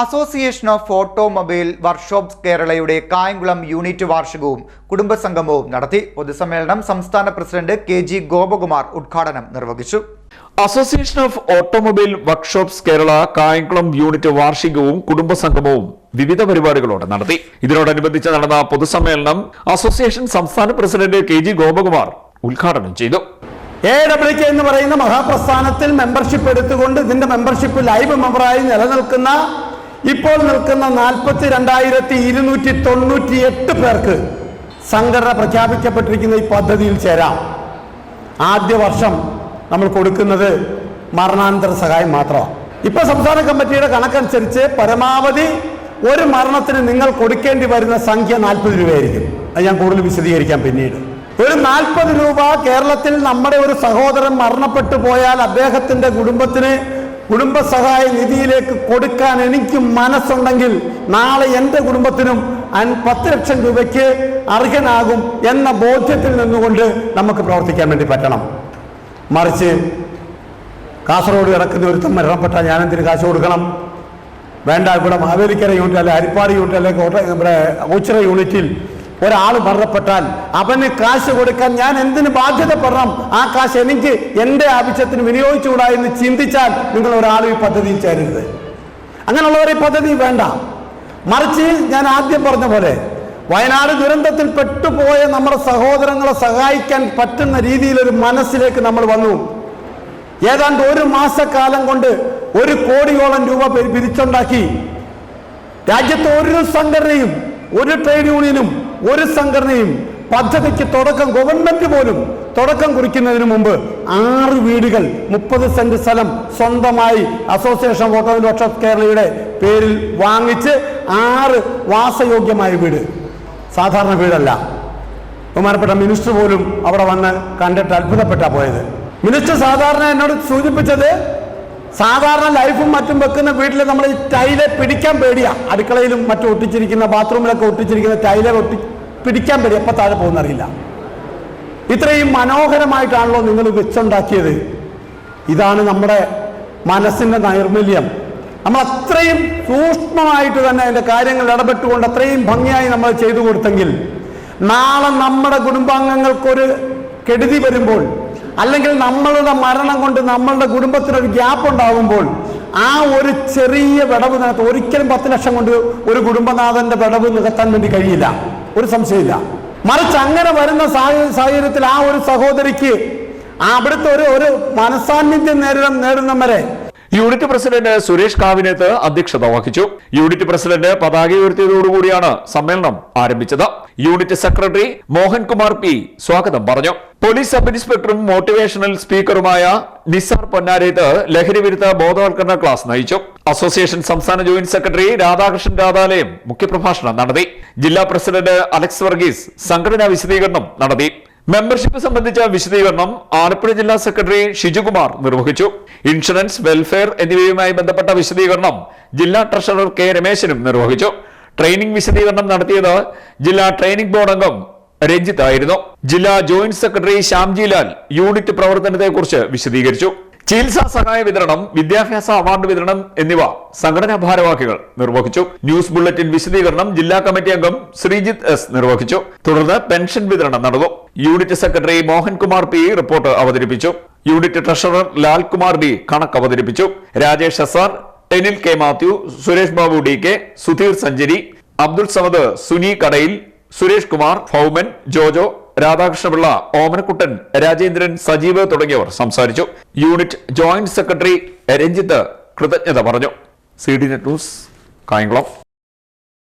Association of automobile workshops കേരളയുടെ Kayamkulam unit വാർഷികവും കുടുംബസംഗമവും നടത്തി. പൊതുസമ്മേളനം സംസ്ഥാന പ്രസിഡന്റ് KG ഗോപകുമാർ ഉദ്ഘാടനം നിർവഹിച്ചു. Association of automobile workshops Kerala Kayamkulam unit വാർഷികവും കുടുംബസംഗമവും വിവിധ പരിപാടികളോടെ നടത്തി. ഇതിനോടനുബന്ധിച്ച് നടന്ന പൊതുസമ്മേളനം അസോസിയേഷൻ സംസ്ഥാന പ്രസിഡന്റ് KG ഗോപകുമാർ ഉദ്ഘാടനം ചെയ്തു. AWK എന്ന് പറയുന്ന മഹാപ്രസ്ഥാനത്തിൽ മെമ്പർഷിപ്പ് എടുത്തുകൊണ്ട് ഇതിന്റെ മെമ്പർഷിപ്പ് ലൈവ് മെമ്പറായി നിലനിൽക്കുന്ന ഇപ്പോൾ നിൽക്കുന്ന 42,298 പേർക്ക് സംഘടന പ്രഖ്യാപിക്കപ്പെട്ടിരിക്കുന്ന ഈ പദ്ധതിയിൽ ചേരാം. ആദ്യ വർഷം നമ്മൾ കൊടുക്കുന്നത് മരണാനന്തര സഹായം മാത്രമാണ്. ഇപ്പൊ സംസ്ഥാന കമ്മിറ്റിയുടെ കണക്കനുസരിച്ച് പരമാവധി ഒരു മരണത്തിന് നിങ്ങൾ കൊടുക്കേണ്ടി വരുന്ന സംഖ്യ 40 രൂപയായിരിക്കും. അത് ഞാൻ കൂടുതൽ വിശദീകരിക്കാം പിന്നീട്. ഒരു 40 രൂപ കേരളത്തിൽ നമ്മുടെ ഒരു സഹോദരൻ മരണപ്പെട്ടു പോയാൽ അദ്ദേഹത്തിന്റെ കുടുംബത്തിന് കുടുംബസഹായ നിധിയിലേക്ക് കൊടുക്കാൻ എനിക്ക് മനസ്സുണ്ടെങ്കിൽ നാളെ എൻ്റെ കുടുംബത്തിനും 10 ലക്ഷം രൂപയ്ക്ക് അർഹനാകും എന്ന ബോധ്യത്തിൽ നിന്നുകൊണ്ട് നമുക്ക് പ്രവർത്തിക്കാൻ വേണ്ടി പറ്റണം. മറിച്ച് കാസർഗോഡ് കിടക്കുന്ന ഒരുത്തം മരണപ്പെട്ടാൽ ഞാൻ എന്തിന് കാശ് കൊടുക്കണം? വേണ്ട, ഇവിടെ മാവേലിക്കര യൂണിറ്റ് അല്ലെ അരിപ്പാട് യൂണിറ്റ് അല്ലെ ഇവിടെ ഓച്ചിറ യൂണിറ്റിൽ ഒരാൾ മരണപ്പെട്ടാൽ അവന് കാശ് കൊടുക്കാൻ ഞാൻ എന്തിന് ബാധ്യതപ്പെടണം? ആ കാശ് എനിക്ക് എൻ്റെ ആവശ്യത്തിന് വിനിയോഗിച്ചുകൂടാ എന്ന് ചിന്തിച്ചാൽ നിങ്ങൾ ഒരാളും ഈ പദ്ധതിയിൽ ചേരരുത്. അങ്ങനെയുള്ളവർ ഈ പദ്ധതി വേണ്ട. മറിച്ച് ഞാൻ ആദ്യം പറഞ്ഞ പോലെ വയനാട് ദുരന്തത്തിൽ പെട്ടുപോയ നമ്മുടെ സഹോദരങ്ങളെ സഹായിക്കാൻ പറ്റുന്ന രീതിയിലൊരു മനസ്സിലേക്ക് നമ്മൾ വന്നു. ഏതാണ്ട് 1 മാസക്കാലം കൊണ്ട് 1 കോടിയോളം രൂപ പിരിച്ചുണ്ടാക്കി. രാജ്യത്ത് ഒരു സംഘടനയും ഒരു ട്രേഡ് യൂണിയനും ഒരു സംഘടനയും പദ്ധതിക്ക് തുടക്കം, ഗവൺമെന്റ് പോലും തുടക്കം കുറിക്കുന്നതിന് മുമ്പ് 6 വീടുകൾ 30 സെന്റ് സ്ഥലം സ്വന്തമായി അസോസിയേഷൻ ഓഫ് ഓട്ടോമൊബൈൽ വർക്ക്ഷോപ്സ് കേരളയുടെ പേരിൽ വാങ്ങിച്ച് 6 വാസയോഗ്യമായ വീട്, സാധാരണ വീടല്ല. ബഹുമാനപ്പെട്ട മിനിസ്റ്റർ പോലും അവിടെ വന്ന് കണ്ടിട്ട് അത്ഭുതപ്പെട്ടാ പോയത്. മിനിസ്റ്റർ സാധാരണ എന്നോട് സൂചിപ്പിച്ചത്, സാധാരണ ലൈഫും മറ്റും വെക്കുന്ന വീട്ടിൽ നമ്മൾ ഈ ടൈലെ പിടിക്കാൻ പേടിയാ. അടുക്കളയിലും മറ്റും ഒട്ടിച്ചിരിക്കുന്ന, ബാത്റൂമിലൊക്കെ ഒട്ടിച്ചിരിക്കുന്ന ടൈലെ പിടിക്കാൻ പേടി, എപ്പോൾ താഴെ പോകുന്നറിയില്ല. ഇത്രയും മനോഹരമായിട്ടാണല്ലോ നിങ്ങൾ വെച്ചുണ്ടാക്കിയത്. ഇതാണ് നമ്മുടെ മനസ്സിന്റെ നൈർമല്യം. നമ്മൾ അത്രയും സൂക്ഷ്മമായിട്ട് തന്നെ അതിന്റെ കാര്യങ്ങൾ ഇടപെട്ടുകൊണ്ട് അത്രയും ഭംഗിയായി നമ്മൾ ചെയ്തു കൊടുത്തെങ്കിൽ നാളെ നമ്മുടെ കുടുംബാംഗങ്ങൾക്കൊരു കെടുതി വരുമ്പോൾ, അല്ലെങ്കിൽ നമ്മളുടെ മരണം കൊണ്ട് നമ്മളുടെ കുടുംബത്തിനൊരു ഗ്യാപ്പ് ഉണ്ടാകുമ്പോൾ ആ ഒരു ചെറിയ വിടവ് നികത്ത് ഒരിക്കലും 10 ലക്ഷം കൊണ്ട് ഒരു കുടുംബനാഥന്റെ വിടവ് നികത്താൻ വേണ്ടി കഴിയില്ല, ഒരു സംശയമില്ല. മറിച്ച് അങ്ങനെ വരുന്ന സാഹചര്യത്തിൽ ആ ഒരു സഹോദരിക്ക് അവിടുത്തെ ഒരു മനസാന്നിധ്യം നേടുന്ന വരെ യൂണിറ്റ് പ്രസിഡന്റ് സുരേഷ് കാവിനേത്ത് അധ്യക്ഷത വഹിച്ചു. യൂണിറ്റ് പ്രസിഡന്റ് പതാക ഉയർത്തിയതോടുകൂടിയാണ് സമ്മേളനം ആരംഭിച്ചത്. യൂണിറ്റ് സെക്രട്ടറി മോഹൻകുമാർ P സ്വാഗതം പറഞ്ഞു. പോലീസ് സബ് ഇൻസ്പെക്ടറും മോട്ടിവേഷണൽ സ്പീക്കറുമായ നിസാർ പൊന്നാരേത്ത് ലഹരി വിരുദ്ധ ബോധവൽക്കരണ ക്ലാസ് നയിച്ചു. അസോസിയേഷൻ സംസ്ഥാന ജോയിന്റ് സെക്രട്ടറി രാധാകൃഷ്ണൻ രാധാലയം മുഖ്യപ്രഭാഷണം നടത്തി. ജില്ലാ പ്രസിഡന്റ് അലക്സ് വർഗീസ് സംഘടനാ വിശദീകരണം നടത്തി. മെമ്പർഷിപ്പ് സംബന്ധിച്ച വിശദീകരണം ആലപ്പുഴ ജില്ലാ സെക്രട്ടറി ഷിജുകുമാർ നിർവഹിച്ചു. ഇൻഷുറൻസ്, വെൽഫെയർ എന്നിവയുമായി ബന്ധപ്പെട്ട വിശദീകരണം ജില്ലാ ട്രഷറർ K രമേശനും നിർവഹിച്ചു. ട്രെയിനിംഗ് വിശദീകരണം നടത്തിയത് ജില്ലാ ട്രെയിനിംഗ് ബോർഡ് അംഗം രഞ്ജിത്ത് ആയിരുന്നു. ജില്ലാ ജോയിന്റ് സെക്രട്ടറി ശ്യാംജിലാൽ യൂണിറ്റ് പ്രവർത്തനത്തെക്കുറിച്ച് വിശദീകരിച്ചു. ചികിത്സാ സഹായ വിതരണം, വിദ്യാഭ്യാസ അവാർഡ് വിതരണം എന്നിവ സംഘടനാ ഭാരവാഹികൾ നിർവഹിച്ചു. ന്യൂസ് ബുള്ളറ്റിൻ വിശദീകരണം ജില്ലാ കമ്മിറ്റി അംഗം ശ്രീജിത്ത് S നിർവഹിച്ചു. തുടർന്ന് പെൻഷൻ വിതരണം നടന്നു. Unit secretary Mohankumar P report അവതരിപ്പിച്ചു. യൂണിറ്റ് ട്രഷറർ ലാൽകുമാർ D കണക്ക് അവതരിപ്പിച്ചു. Rajesh SR, എനിൽ K Mathew, Suresh Babu DK, Sudheer സഞ്ചരി, Abdul Samad, Suni കടയിൽ, സുരേഷ് കുമാർ, ഫൗമൻ, ജോജോ, രാധാകൃഷ്ണപിള്ള, ഓമനക്കുട്ടൻ, രാജേന്ദ്രൻ, സജീവ് തുടങ്ങിയവർ സംസാരിച്ചു. യൂണിറ്റ് ജോയിന്റ് സെക്രട്ടറി രഞ്ജിത്ത് കൃതജ്ഞത പറഞ്ഞു. CDNet news, Kayamkulam.